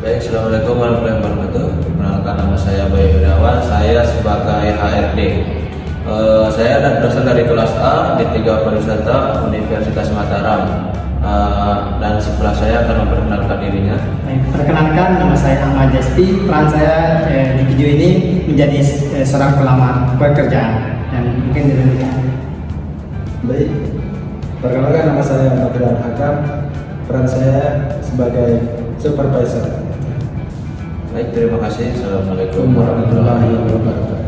Baik, Assalamualaikum warahmatullahi wabarakatuh. Perkenalkan, nama saya Bayu Irawan. Saya sebagai HRD. Saya berasal dari kelas A di 3 Pariwisata Universitas Mataram. Dan sebelah saya akan memperkenalkan dirinya. Baik, perkenalkan, nama saya Ahmad Jaspi. Peran saya di video ini menjadi seorang pelamar pekerjaan, dan mungkin demikian. Baik, perkenalkan, nama saya Nabila Hakam. Peran saya sebagai supervisor. Baik, terima kasih. Assalamualaikum warahmatullahi wabarakatuh.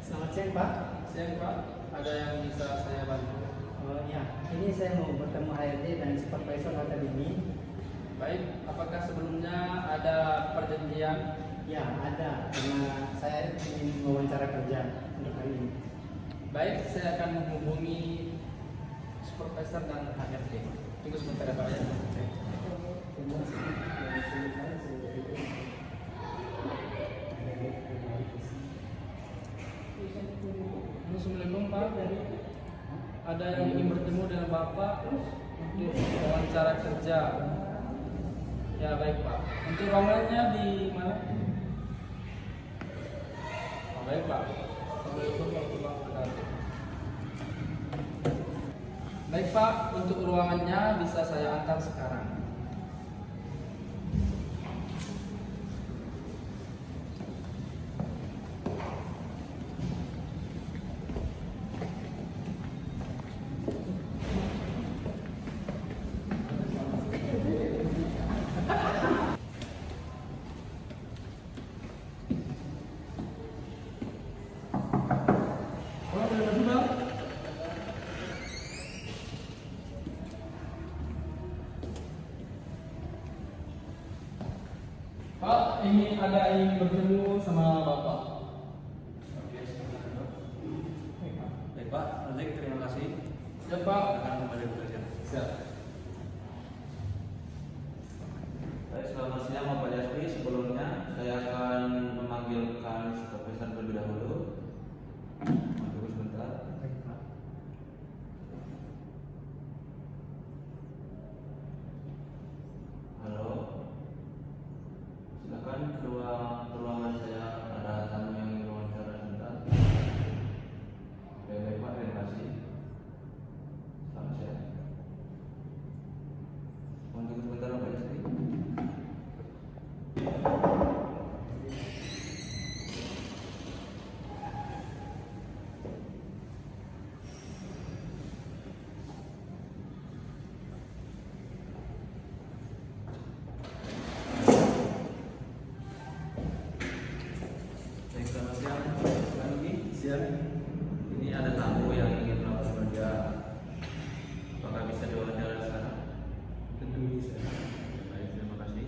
Selamat siang, Pak. Siang Pak, ada yang bisa saya bantu? Oh ya, ini saya mau bertemu HRD dan supervisor hotel ini. Baik, apakah sebelumnya ada perjanjian? Ya, ada, karena saya ingin mewawancara kerja untuk hari ini. Baik, saya akan menghubungi supervisor dan HRD. Tunggu sebentar ya Pak ya. Assalamualaikum Pak. Ada yang ingin bertemu dengan Bapak untuk wawancara kerja. Ya baik Pak. Untuk ruangannya di mana? Oh, baik Pak. Assalamualaikum warahmatullahi wabarakatuh. Baik Pak, untuk ruangannya bisa saya antar sekarang. Pak, ini ada yang bertemu sama Bapak. Baik Pak, Razik, terima kasih. Ya Pak. Akan kembali bekerja. Siap. Baik, selamat siang Bapak Jaspi. Sebelumnya saya akan memanggilkan supervisor terlebih dahulu. Tunggu sebentar. Baik, Pak. Halo. Silakan ke ruangan saya, ada tamu yang ingin wawancara sebentar. Oke, baik Pak, terima kasih. Selamat siang. Mohon tunggu sebentar Bapak Jaspi. Baik, selamat siang. Pak Nugi. Siap. Ini ada tamu yang ingin melamar kerja. Apakah bisa diwawancara sekarang? Tentu bisa. Baik, terima kasih.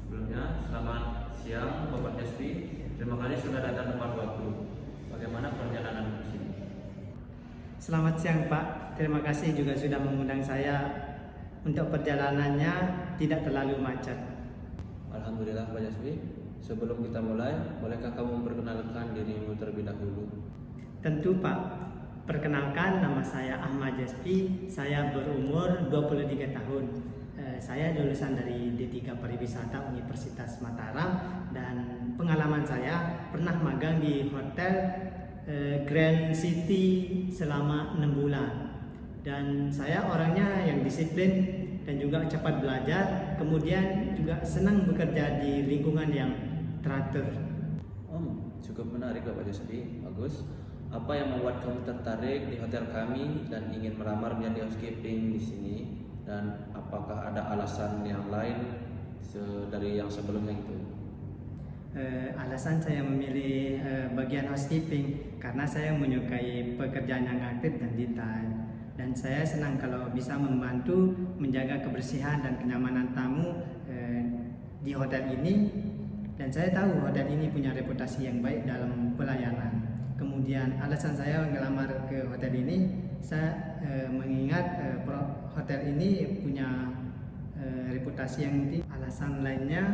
Sebelumnya, selamat siang Bapak Jaspi. Terima kasih sudah datang tepat waktu. Bagaimana perjalanan ke sini? Selamat siang, Pak. Terima kasih juga sudah mengundang saya. Untuk perjalanannya tidak terlalu macet. Alhamdulillah Pak Jaspi. Sebelum kita mulai, bolehkah kamu memperkenalkan dirimu terlebih dahulu? Tentu, Pak. Perkenalkan, nama saya Ahmad Jaspi. Saya berumur 23 tahun. Saya lulusan dari D3 Pariwisata Universitas Mataram, dan pengalaman saya pernah magang di hotel Grand City selama 6 bulan. Dan saya orangnya yang disiplin dan juga cepat belajar, kemudian juga senang bekerja di lingkungan yang teratur. Cukup menarik Bapak Jaspi. Bagus. Apa yang membuat kamu tertarik di hotel kami dan ingin melamar menjadi housekeeping di sini? Dan apakah ada alasan yang lain dari yang sebelumnya itu? Alasan saya memilih bagian housekeeping karena saya menyukai pekerjaan yang aktif dan detail, dan saya senang kalau bisa membantu menjaga kebersihan dan kenyamanan tamu di hotel ini. Dan saya tahu hotel ini punya reputasi yang baik dalam pelayanan. Kemudian alasan saya ngelamar ke hotel ini, saya mengingat hotel ini punya reputasi yang tinggi. Alasan lainnya,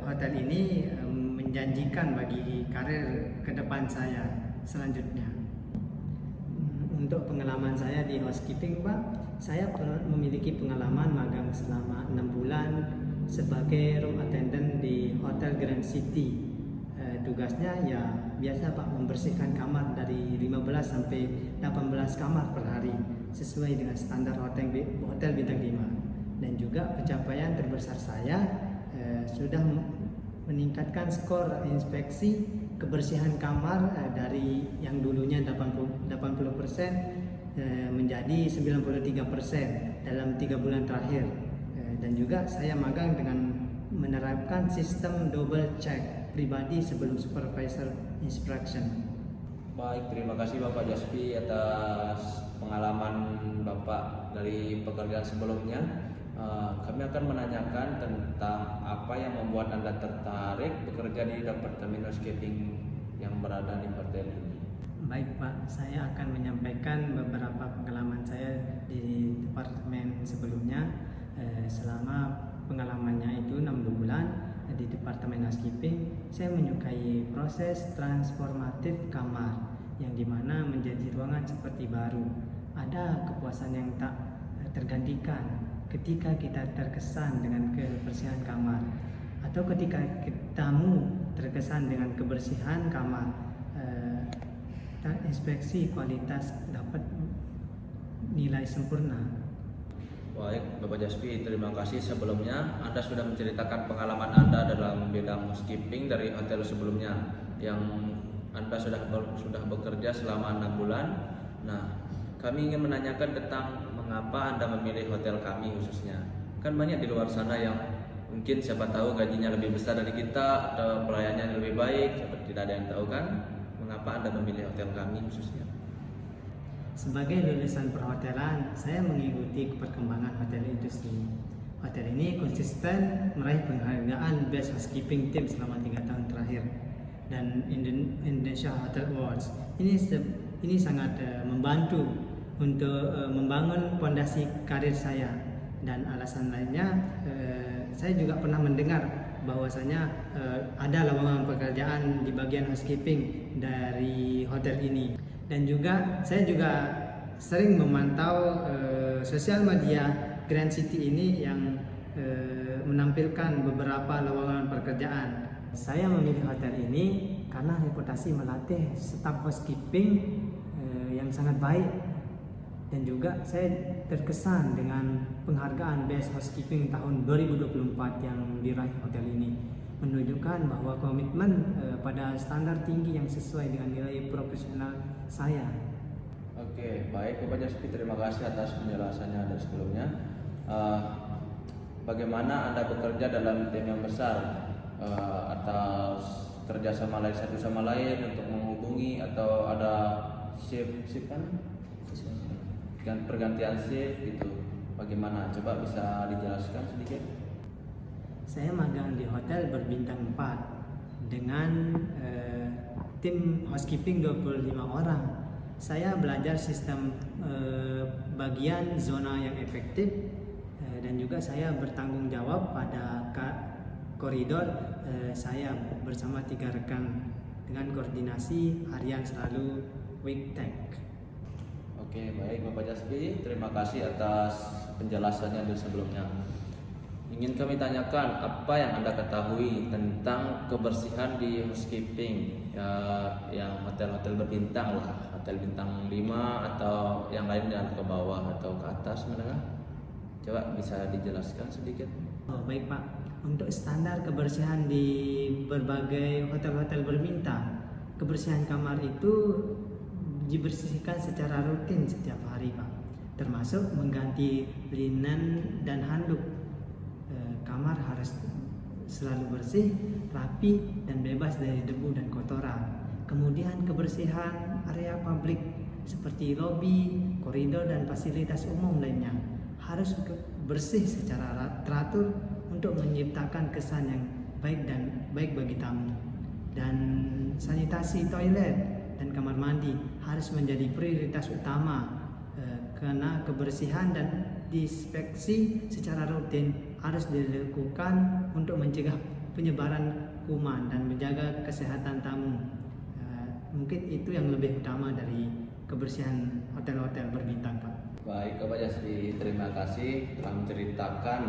hotel ini menjanjikan bagi karir ke depan saya. selanjutnya. Untuk pengalaman saya di housekeeping, Pak, saya memiliki pengalaman magang selama 6 bulan sebagai room attendant di Hotel Grand City. Tugasnya ya biasa, Pak, membersihkan kamar dari 15 sampai 18 kamar per hari sesuai dengan standar hotel bintang 5. Dan juga pencapaian terbesar saya sudah meningkatkan skor inspeksi kebersihan kamar dari yang dulunya 80% menjadi 93% dalam 3 bulan terakhir. Dan juga saya magang dengan menerapkan sistem double check pribadi sebelum supervisor inspection. Baik, terima kasih Bapak Jaspi atas pengalaman Bapak dari pekerjaan sebelumnya. Kami akan menanyakan tentang apa yang membuat Anda tertarik bekerja di Departemen Housekeeping yang berada di hotel ini. Baik, Pak, saya akan menyampaikan beberapa pengalaman saya di departemen sebelumnya. Selama pengalamannya itu 6 bulan di Departemen Housekeeping, saya menyukai proses transformatif kamar yang dimana menjadi ruangan seperti baru. Ada kepuasan yang tak tergantikan ketika kita terkesan dengan kebersihan kamar, atau ketika tamu terkesan dengan kebersihan kamar. Inspeksi kualitas dapat nilai sempurna. Baik, Bapak Jaspi, terima kasih sebelumnya. Anda sudah menceritakan pengalaman Anda dalam bidang housekeeping dari hotel sebelumnya yang Anda sudah bekerja selama 6 bulan. Nah, kami ingin menanyakan tentang mengapa Anda memilih hotel kami khususnya. Kan banyak di luar sana yang mungkin siapa tahu gajinya lebih besar dari kita atau pelayanannya lebih baik, seperti tidak ada yang tahu kan. Mengapa Anda memilih hotel kami khususnya? Sebagai lulusan perhotelan, saya mengikuti perkembangan hotel industri. Hotel ini konsisten meraih penghargaan Best Housekeeping Team selama 3 tahun terakhir dan Indonesia Hotel Awards. Ini sangat membantu untuk membangun fondasi karir saya. Dan alasan lainnya, saya juga pernah mendengar bahwasanya ada lowongan pekerjaan di bagian housekeeping dari hotel ini. Dan juga saya juga sering memantau sosial media Grand City ini yang menampilkan beberapa lowongan pekerjaan. Saya memilih hotel ini karena reputasi melatih staf housekeeping yang sangat baik. Dan juga saya terkesan dengan penghargaan Best Housekeeping tahun 2024 yang diraih hotel ini, menunjukkan bahwa komitmen pada standar tinggi yang sesuai dengan nilai profesional saya. Oke, baik Bapak Jaspi, terima kasih atas penjelasannya dari sebelumnya. Bagaimana Anda bekerja dalam tim yang besar, atas kerjasama lain satu sama lain untuk menghubungi, atau ada shift kan? Pergantian shift gitu. Bagaimana? Coba bisa dijelaskan sedikit? Saya magang di hotel berbintang 4 dengan tim housekeeping 25 orang. Saya belajar sistem bagian zona yang efektif, dan juga saya bertanggung jawab pada koridor. Saya bersama 3 rekan dengan koordinasi harian selalu weekend. Oke, baik Bapak Jaspi, terima kasih atas penjelasannya dari sebelumnya. Ingin kami tanyakan apa yang Anda ketahui tentang kebersihan di housekeeping yang hotel-hotel berbintang lah, hotel bintang 5 atau yang lain yang ke bawah atau ke atas menengah. Coba bisa dijelaskan sedikit? Oh, baik Pak, untuk standar kebersihan di berbagai hotel-hotel berbintang, kebersihan kamar itu dibersihkan secara rutin setiap hari, Pak, termasuk mengganti linen dan handuk. Kamar harus selalu bersih, rapi, dan bebas dari debu dan kotoran. Kemudian kebersihan area publik seperti lobi, koridor, dan fasilitas umum lainnya harus bersih secara teratur untuk menciptakan kesan yang baik bagi tamu. Dan sanitasi toilet dan kamar mandi harus menjadi prioritas utama, karena kebersihan dan disinfeksi secara rutin harus dilakukan untuk mencegah penyebaran kuman dan menjaga kesehatan tamu. Mungkin itu yang lebih utama dari kebersihan hotel-hotel berbintang, Pak. Baik, Bapak Jaspi, terima kasih telah menceritakan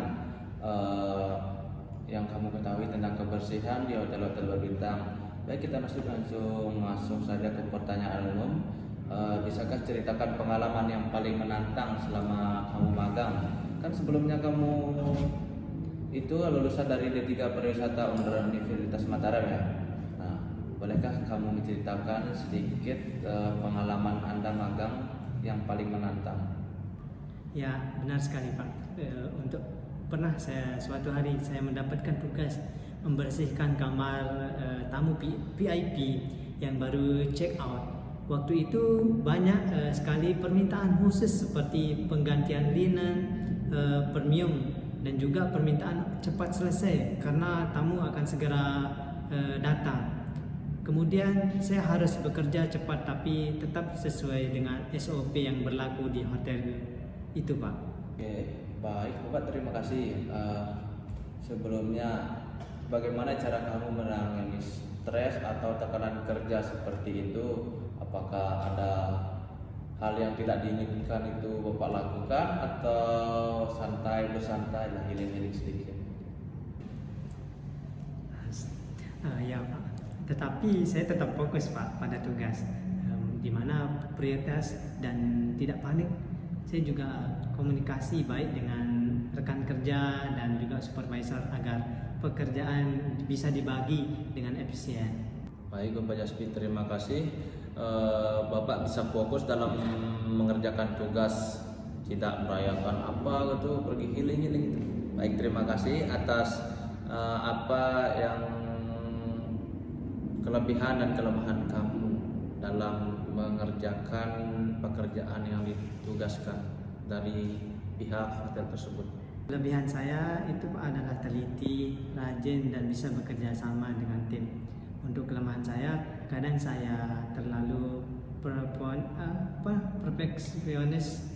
yang kamu ketahui tentang kebersihan di hotel-hotel berbintang. Baik, kita langsung saja ke pertanyaan umum. Bisakah ceritakan pengalaman yang paling menantang selama kamu magang? Kan sebelumnya kamu itu lulusan dari D3 Pariwisata Universitas Mataram ya. Nah, bolehkah kamu menceritakan sedikit pengalaman Anda magang yang paling menantang? Ya, benar sekali, Pak. Untuk pernah suatu hari saya mendapatkan tugas membersihkan kamar tamu VIP yang baru check out. Waktu itu banyak sekali permintaan khusus seperti penggantian linen, premium, dan juga permintaan cepat selesai karena tamu akan segera datang. Kemudian saya harus bekerja cepat tapi tetap sesuai dengan SOP yang berlaku di hotel itu, Pak. Oke, baik Bapak, terima kasih. Sebelumnya, bagaimana cara kamu menangani stres atau tekanan kerja seperti itu? Apakah ada hal yang tidak diinginkan itu Bapak lakukan atau bersantai lah, healing sedikit? Ya, Pak. Tetapi saya tetap fokus, Pak, pada tugas, di mana prioritas dan tidak panik. Saya juga komunikasi baik dengan rekan kerja dan juga supervisor agar pekerjaan bisa dibagi dengan efisien. Baik Bapak Jaspi, terima kasih. Bapak bisa fokus dalam mengerjakan tugas, tidak merayakan apa gitu, pergi healing gitu. Baik, terima kasih atas apa yang kelebihan dan kelemahan kamu dalam mengerjakan pekerjaan yang ditugaskan dari pihak hotel tersebut. Kelebihan saya itu adalah teliti, rajin, dan bisa bekerja sama dengan tim. Untuk kelemahan saya, kadang saya terlalu perfeksionis.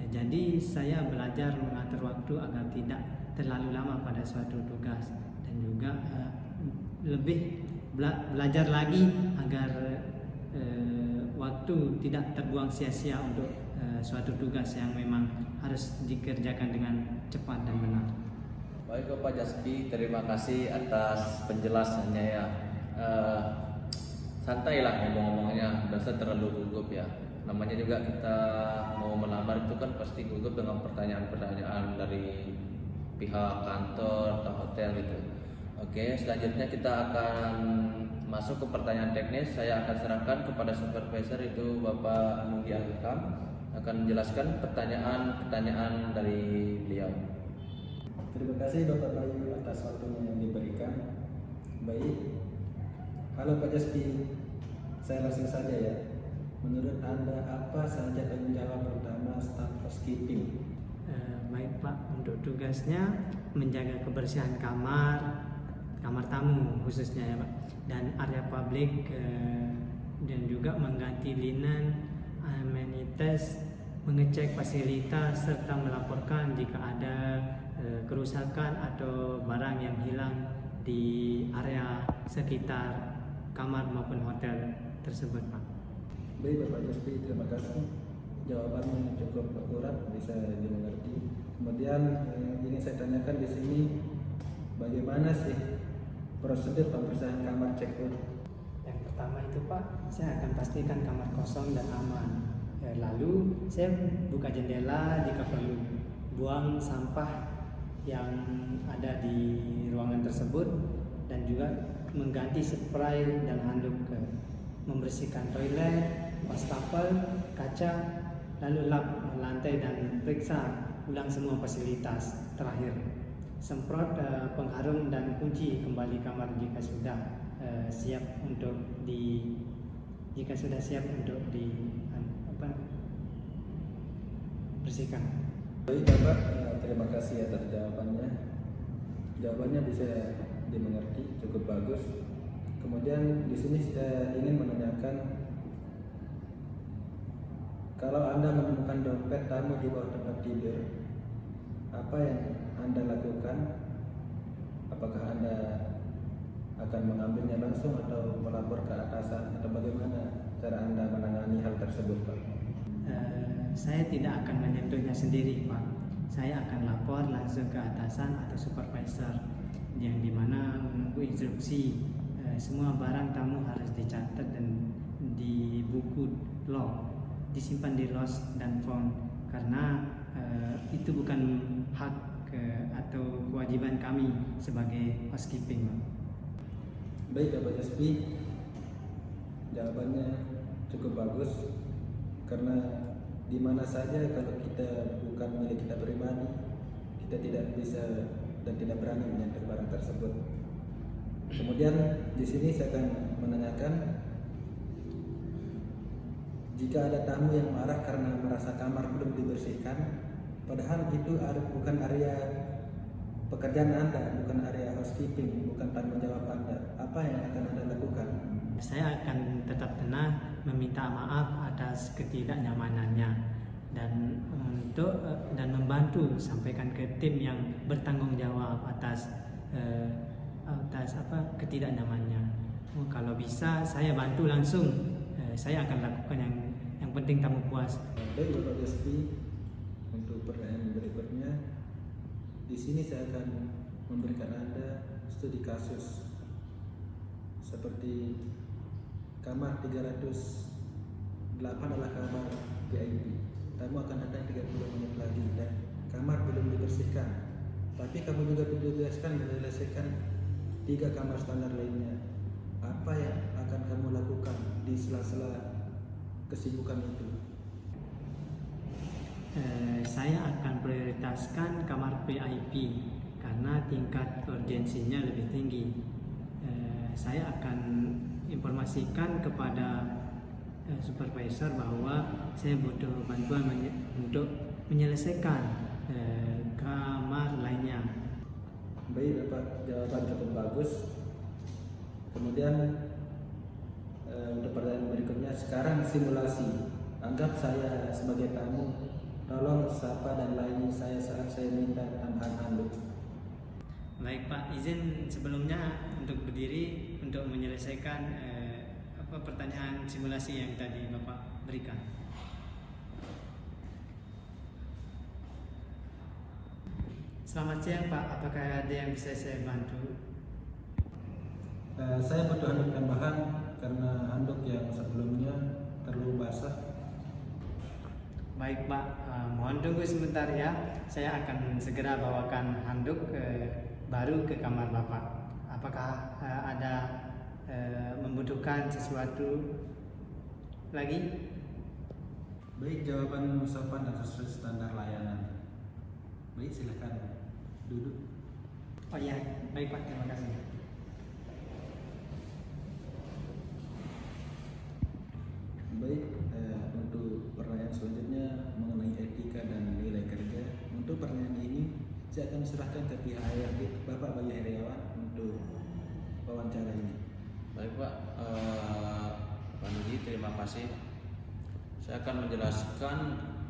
Jadi saya belajar mengatur waktu agar tidak terlalu lama pada suatu tugas, dan juga lebih belajar lagi agar waktu tidak terbuang sia-sia untuk suatu tugas yang memang harus dikerjakan dengan cepat dan benar. Baik Bapak Jaspi, terima kasih atas penjelasannya ya. Santailah ngomong-ngomongnya, dosa terlalu gugup ya. Namanya juga kita mau melamar itu kan pasti gugup dengan pertanyaan-pertanyaan dari pihak kantor atau hotel gitu. Oke, selanjutnya kita akan masuk ke pertanyaan teknis. Saya akan serahkan kepada supervisor itu Bapak Nudi Alkam akan menjelaskan pertanyaan-pertanyaan dari beliau. Terima kasih Bapak Bayu atas waktunya yang diberikan. Baik, halo Pak Jaspi, saya langsung saja ya. Menurut Anda apa saja tanggung jawab utama staf housekeeping? Baik Pak, untuk tugasnya menjaga kebersihan kamar tamu khususnya ya Pak, dan area publik, dan juga mengganti linen, amenities, mengecek fasilitas serta melaporkan jika ada kerusakan atau barang yang hilang di area sekitar kamar maupun hotel tersebut, Pak. Baik Bapak Jaspi, terima kasih. Jawabannya cukup akurat, bisa dimengerti. Kemudian yang ingin saya tanyakan di sini, bagaimana sih prosedur pembersihan kamar check-in? Yang pertama itu Pak, saya akan pastikan kamar kosong dan aman. Lalu saya buka jendela jika perlu, buang sampah yang ada di ruangan tersebut, dan juga mengganti spray dan handuk, membersihkan toilet, wastafel, kaca, lalu lap lantai dan periksa ulang semua fasilitas. Terakhir, semprot pengharum dan kunci kembali kamar jika sudah siap untuk bersihkan. Baik Bapak, terima kasih atas jawabannya. Jawabannya bisa dimengerti, cukup bagus. Kemudian di sini saya ingin menanyakan, kalau Anda menemukan dompet tamu di bawah tempat tidur, apa yang Anda lakukan? Apakah Anda akan mengambilnya langsung atau melapor ke atasan, atau bagaimana cara Anda menangani hal tersebut, Pak? Saya tidak akan menyentuhnya sendiri, Pak. Saya akan lapor langsung ke atasan atau supervisor, yang dimana menunggu instruksi. Semua barang tamu harus dicatat dan di buku log, disimpan di lost dan found, karena itu bukan hak atau kewajiban kami sebagai housekeeping, Pak. Baik, Bapak Jaspi, jawabannya cukup bagus, karena di mana saja kalau kita bukan milik kita pribadi, kita tidak bisa dan tidak berani menyentuh barang tersebut. Kemudian di sini saya akan menanyakan, jika ada tamu yang marah karena merasa kamar belum dibersihkan, padahal itu bukan area pekerjaan Anda, bukan area housekeeping, bukan tanggung jawab Anda, apa yang akan Anda lakukan? Saya akan tetap tenang, meminta maaf atas ketidaknyamanannya, dan membantu sampaikan ke tim yang bertanggung jawab atas ketidaknyamannya. Kalau bisa saya bantu langsung, saya akan lakukan yang penting tamu puas. Baik, Bapak Jaspi, untuk pertanyaan berikutnya, di sini saya akan memberikan Anda studi kasus seperti kamar 308 adalah kamar VIP. Tamu akan datang 30 menit lagi dan kamar belum dibersihkan. Tapi kamu juga ditugaskan menyelesaikan 3 kamar standar lainnya. Apa yang akan kamu lakukan di sela-sela kesibukan itu? Saya akan prioritaskan kamar VIP karena tingkat urgensinya lebih tinggi. Saya akan informasikan kepada supervisor bahwa saya butuh bantuan untuk menyelesaikan kamar lainnya. Baik, Bapak, jawaban cukup bagus. Kemudian untuk pertanyaan berikutnya, sekarang simulasi. Anggap saya sebagai tamu, tolong sapa dan layani saya saat saya minta tambahan handuk. Baik, Pak, izin sebelumnya untuk berdiri untuk menyelesaikan pertanyaan simulasi yang tadi Bapak berikan. Selamat siang, Pak. Apakah ada yang bisa saya bantu? Saya butuh handuk tambahan karena handuk yang sebelumnya terlalu basah. Baik, Pak. Mohon tunggu sebentar ya. Saya akan segera bawakan handuk baru ke kamar Bapak. Apakah ada membutuhkan sesuatu lagi? Baik, jawaban sopan dan sesuai standar layanan. Baik, silakan duduk. Oh iya, baik Pak. Terima kasih. Baik, untuk pertanyaan selanjutnya mengenai etika dan nilai kerja. Untuk pertanyaan ini saya akan serahkan ke pihak HRD, Bapak Bayu Heriawan, untuk wawancara ini. Baik, Pak. Pak Nudi, terima kasih. Saya akan menjelaskan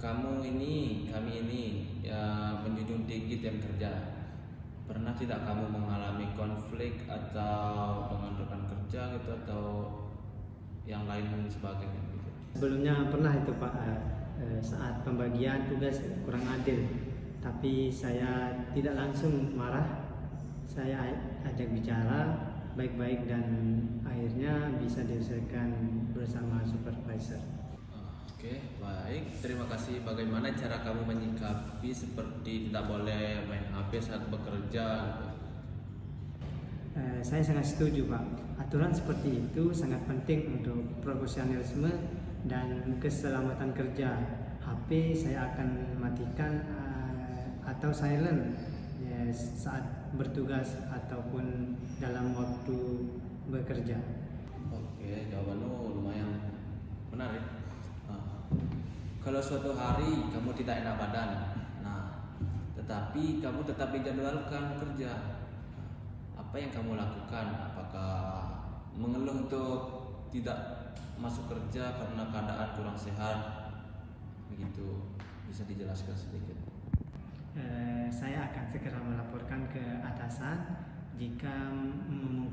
kami ini ya menjunjung tinggi tim kerja. Pernah tidak kamu mengalami konflik atau dengan rekan kerja gitu atau yang lain sebagainya gitu? Sebelumnya pernah itu Pak, saat pembagian tugas kurang adil, tapi saya tidak langsung marah. Saya ajak bicara baik-baik dan akhirnya bisa diselesaikan bersama supervisor. Oke, baik. Terima kasih. Bagaimana cara kamu menyikapi seperti tidak boleh main HP saat bekerja gitu? Saya sangat setuju Pak. Aturan seperti itu sangat penting untuk profesionalisme dan keselamatan kerja. HP saya akan matikan atau silent ya, saat bertugas ataupun dalam waktu bekerja. Oke, jawabanmu lumayan menarik. Kalau suatu hari kamu tidak enak badan, tetapi kamu tetap dijadwalkan kerja, apa yang kamu lakukan? Apakah mengeluh untuk tidak masuk kerja karena keadaan kurang sehat? Begitu, bisa dijelaskan sedikit? Saya akan segera melaporkan ke atasan jika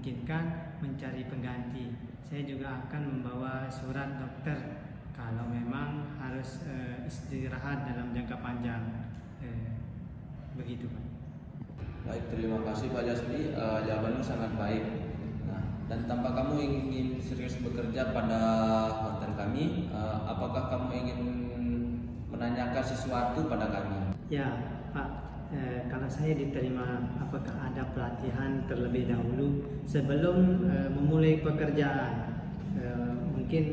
memungkinkan mencari pengganti. Saya juga akan membawa surat dokter kalau memang harus istirahat dalam jangka panjang. Begitu Pak. Baik, terima kasih Pak Jaspi, jawabanmu sangat baik. Nah, dan tanpa kamu ingin serius bekerja pada hotel kami, apakah kamu ingin menanyakan sesuatu pada kami? Ya Pak, kalau saya diterima, apakah ada pelatihan terlebih dahulu sebelum memulai pekerjaan? Mungkin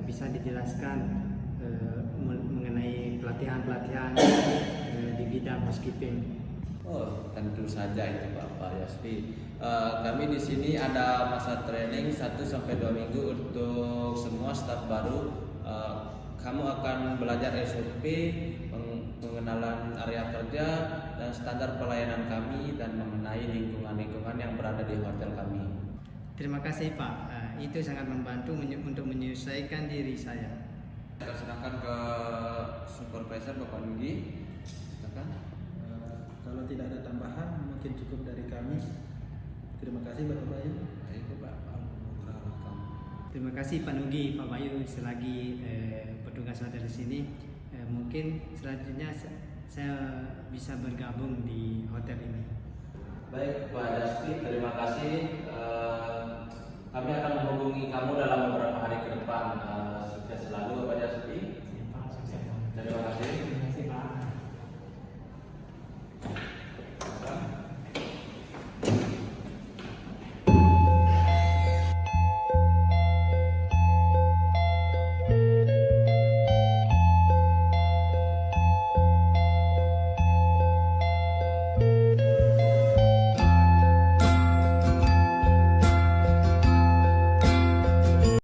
bisa dijelaskan mengenai pelatihan-pelatihan di bidang housekeeping. Oh, tentu saja itu Pak Jaspi. Kami di sini ada masa training 1-2 minggu untuk semua staf baru. Kamu akan belajar SOP, pengenalan area kerja, dan standar pelayanan kami, dan mengenai lingkungan-lingkungan yang berada di hotel kami. Terima kasih Pak, itu sangat membantu untuk menyesuaikan diri saya. Kita serahkan ke supervisor Bapak Nugi. Silakan. Kalau tidak ada tambahan, mungkin cukup dari kami. Terima kasih Bapak Bayu. Baik, Bapak. Terima kasih Pak Nugi, Pak Bayu selagi petugas hotel di sini. Mungkin selanjutnya saya bisa bergabung di hotel ini. Baik Pak Jaspi, terima kasih. Kami akan menghubungi kamu dalam beberapa hari ke depan. Sukses selalu Pak Jaspi. Terima kasih.